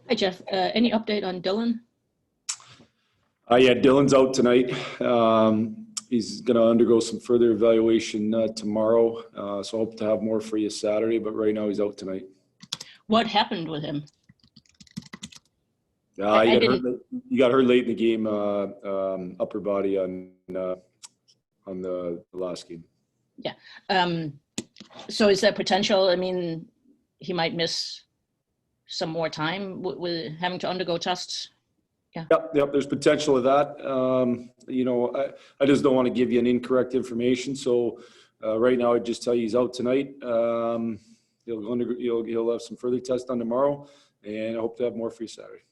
Hi, Jeff. Any update on Dylan? Yeah, Dylan's out tonight. He's going to undergo some further evaluation tomorrow. So I hope to have more for you Saturday, but right now he's out tonight. What happened with him? He got hurt late in the game, upper body on the last game. Yeah. So is there potential? I mean, he might miss some more time with having to undergo tests. Yeah. Yep. There's potential of that. I just don't want to give you an incorrect information. So right now, I'd just tell you he's out tonight. He'll have some further tests done tomorrow, and I hope to have more for you Saturday.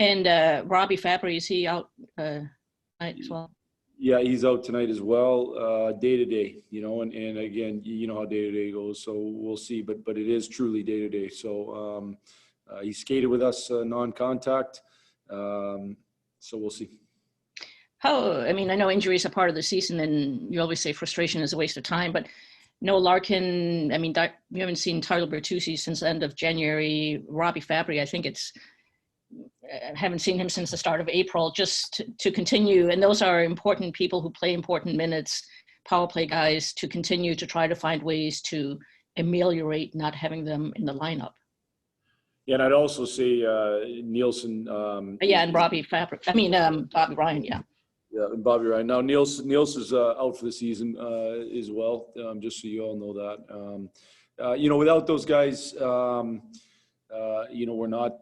And Robbie Fabry, is he out tonight as well? Yeah, he's out tonight as well, day to day, and again, you know how day to day goes, so we'll see, but it is truly day to day. So he skated with us non-contact, so we'll see. I know injuries are part of the season, and you always say frustration is a waste of time, but no Larkin, we haven't seen Tyler Bertuzzi since the end of January. Robbie Fabry, I haven't seen him since the start of April, just to continue. And those are important people who play important minutes, power play guys, to continue to try to find ways to ameliorate not having them in the lineup. Yeah, and I'd also say Nielsen. And Robbie Fabry. Bobby Ryan, yeah. Yeah, and Bobby Ryan. Now, Nielsen's out for the season as well, just so you all know that. Without those guys, we're not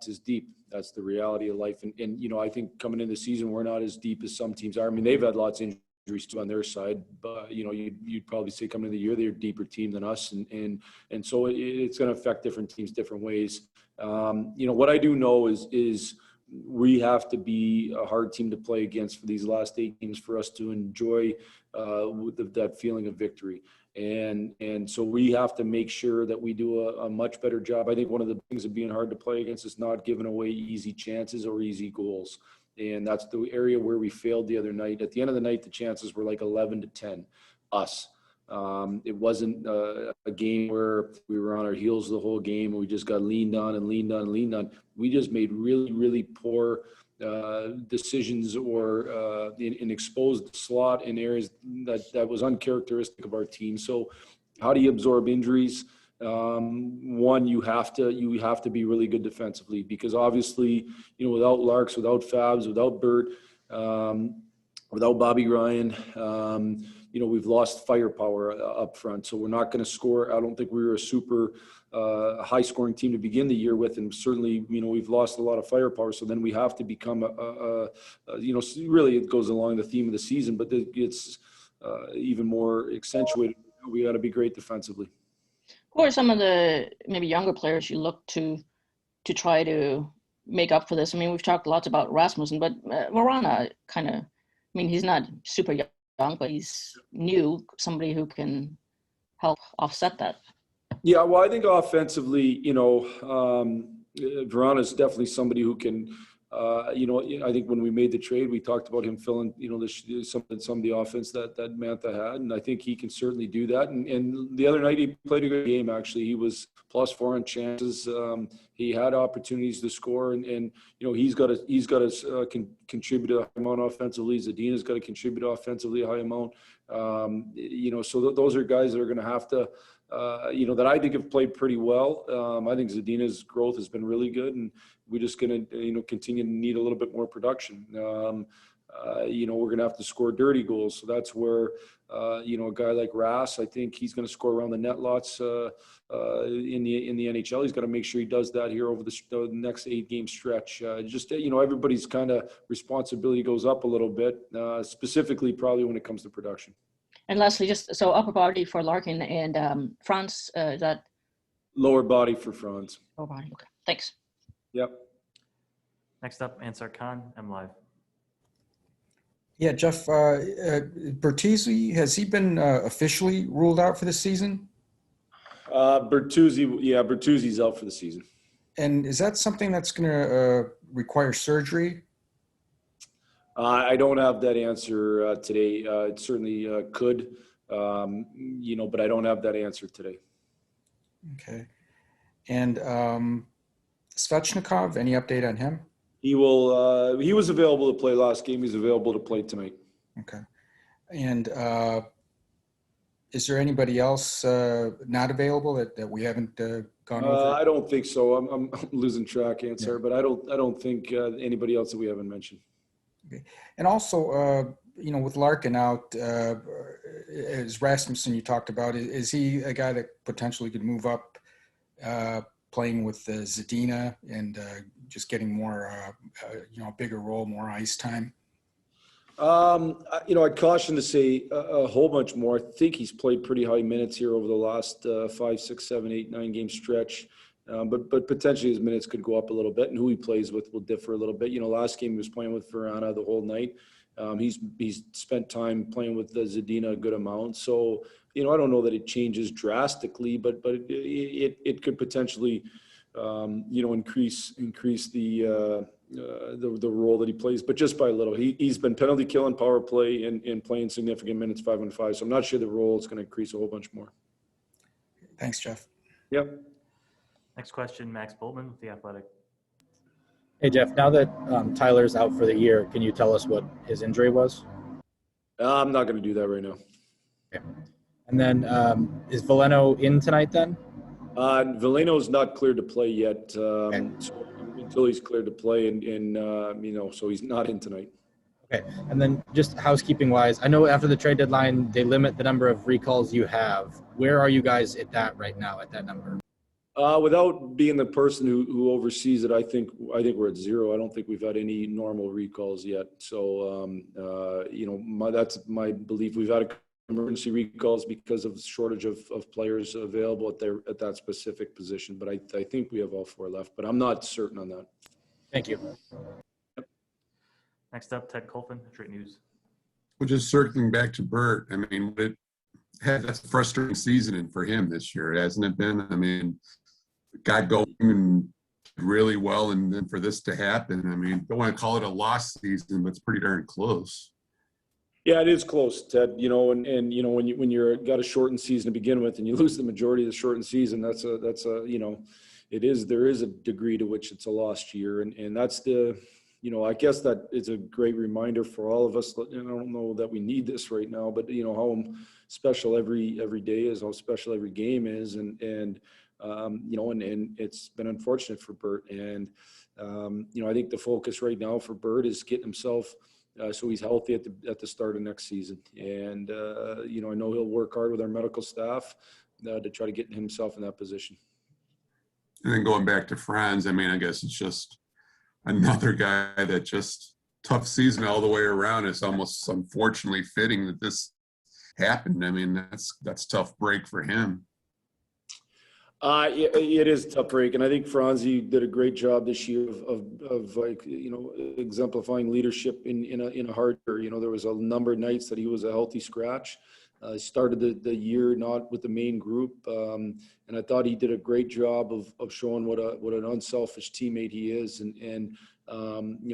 as deep. That's the reality of life. And I think coming into the season, we're not as deep as some teams are. I mean, they've had lots of injuries too on their side, but, you'd probably say coming into the year, they're a deeper team than us. And so it's going to affect different teams different ways. What I do know is we have to be a hard team to play against for these last 8 games for us to enjoy that feeling of victory. And so we have to make sure that we do a much better job. I think one of the things of being hard to play against is not giving away easy chances or easy goals. And that's the area where we failed the other night. At the end of the night, the chances were like 11-10, us. It wasn't a game where we were on our heels the whole game and we just got leaned on. We just made really, really poor decisions or in exposed slot in areas that was uncharacteristic of our team. So how do you absorb injuries? One, you have to be really good defensively, because obviously, without Larks, without Fabs, without Bert, without Bobby Ryan, we've lost firepower up front. So we're not going to score. I don't think we were a super high scoring team to begin the year with. And certainly, we've lost a lot of firepower. So then we have to become really it goes along the theme of the season, but it's even more accentuated. We got to be great defensively. Who are some of the maybe younger players you look to try to make up for this? We've talked lots about Rasmussen, but Vrana he's not super young, but he's new, somebody who can help offset that. Yeah, well, I think offensively, Vrana is definitely somebody who can, I think when we made the trade, we talked about him filling, some of the offense that Mantha had, and I think he can certainly do that. And the other night he played a good game. Actually, he was +4 on chances. He had opportunities to score, and he's got to contribute a high amount offensively. Zadina's got to contribute offensively a high amount. So those are guys that are going to have to. That I think have played pretty well. I think Zadina's growth has been really good, and we're just going to, continue to need a little bit more production. We're going to have to score dirty goals. So that's where, a guy like Rass, I think he's going to score around the net lots in the NHL. He's got to make sure he does that here over the next 8-game stretch. Everybody's kind of responsibility goes up a little bit, specifically probably when it comes to production. And lastly, just so upper body for Larkin and Franz, is that? Lower body for Franz. Lower body, okay. Thanks. Yep. Next up, Ansar Khan, M Live. Yeah, Jeff, Bertuzzi, has he been officially ruled out for the season? Bertuzzi's out for the season. And is that something that's going to require surgery? I don't have that answer today. It certainly could, but I don't have that answer today. Okay. And Svechnikov, any update on him? He will. He was available to play last game. He's available to play tonight. Okay. And is there anybody else not available that we haven't gone over? I don't think so. I'm losing track, answer, Yeah. but I don't think anybody else that we haven't mentioned. Okay. And also, with Larkin out, as Rasmussen you talked about, is he a guy that potentially could move up, playing with Zadina and just getting more, a bigger role, more ice time? I'd caution to say a whole bunch more. I think he's played pretty high minutes here over the last 5, 6, 7, 8, 9 game stretch. But potentially his minutes could go up a little bit, and who he plays with will differ a little bit. Last game he was playing with Verana the whole night. He's spent time playing with Zadina a good amount. So, I don't know that it changes drastically, but it could potentially, increase the role that he plays, but just by a little. He's been penalty killing, power play, and playing significant minutes 5-on-5. So I'm not sure the role is going to increase a whole bunch more. Thanks, Jeff. Yep. Next question, Max Boltman with The Athletic. Hey, Jeff, now that Tyler's out for the year, can you tell us what his injury was? I'm not going to do that right now. Okay. And then is Veleno in tonight then? Veleno's not cleared to play yet. Okay. So until he's cleared to play, and so he's not in tonight. Okay. And then just housekeeping wise, I know after the trade deadline, they limit the number of recalls you have. Where are you guys at that right now, at that number? Without being the person who oversees it, I think we're at 0. I don't think we've had any normal recalls yet. So, that's my belief. We've had emergency recalls because of the shortage of players available at that specific position. But I think we have all 4 left, but I'm not certain on that. Thank you. Next up, Ted Colfin, Detroit News. Well, just circling back to Bert, I mean, that's a frustrating season for him this year, hasn't it been? I mean, got going and really well, and then for this to happen, I mean, don't want to call it a lost season, but it's pretty darn close. Yeah, it is close, Ted. And when you're got a shortened season to begin with, and you lose the majority of the shortened season, there is a degree to which it's a lost year, and that's I guess that is a great reminder for all of us. I don't know that we need this right now, but how special every day is, how special every game is, and it's been unfortunate for Bert. And I think the focus right now for Bert is getting himself so he's healthy at the start of next season. And I know he'll work hard with our medical staff to try to get himself in that position. And then going back to Franz, I mean, I guess it's just another guy that just tough season all the way around. It's almost unfortunately fitting that this happened. I mean, that's tough break for him. It is a tough break, and I think Franzi did a great job this year of exemplifying leadership in a hard year. There was a number of nights that he was a healthy scratch. Started the year not with the main group, and I thought he did a great job of showing what an unselfish teammate he is. And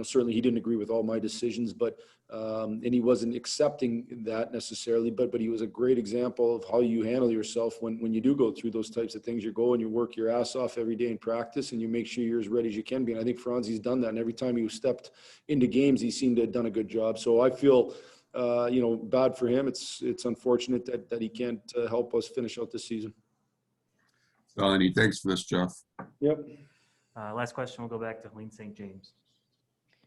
certainly he didn't agree with all my decisions, but and he wasn't accepting that necessarily. But he was a great example of how you handle yourself when you do go through those types of things. You go and you work your ass off every day in practice, and you make sure you're as ready as you can be. And I think Franzi's done that. And every time he stepped into games, he seemed to have done a good job. So I feel. Bad for him. It's unfortunate that he can't help us finish out this season. So, thanks for this, Jeff. Yep. Last question, we'll go back to Helene St. James.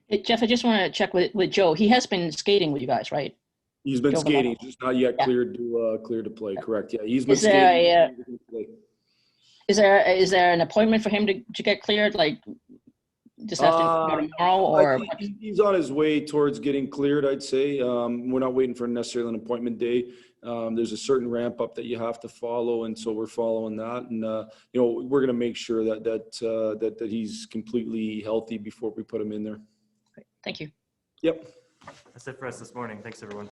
Hey, Jeff, I just want to check with Joe. He has been skating with you guys, right? He's been Joe skating, Veleno. just not yet cleared to play. Correct. Yeah, he's been Is there skating. is there an appointment for him to get cleared, like this afternoon, tomorrow, or he's on his way towards getting cleared, I'd say. We're not waiting for necessarily an appointment day. There's a certain ramp up that you have to follow, and so we're following that. And we're going to make sure that he's completely healthy before we put him in there. Thank you. Yep. That's it for us this morning. Thanks, everyone.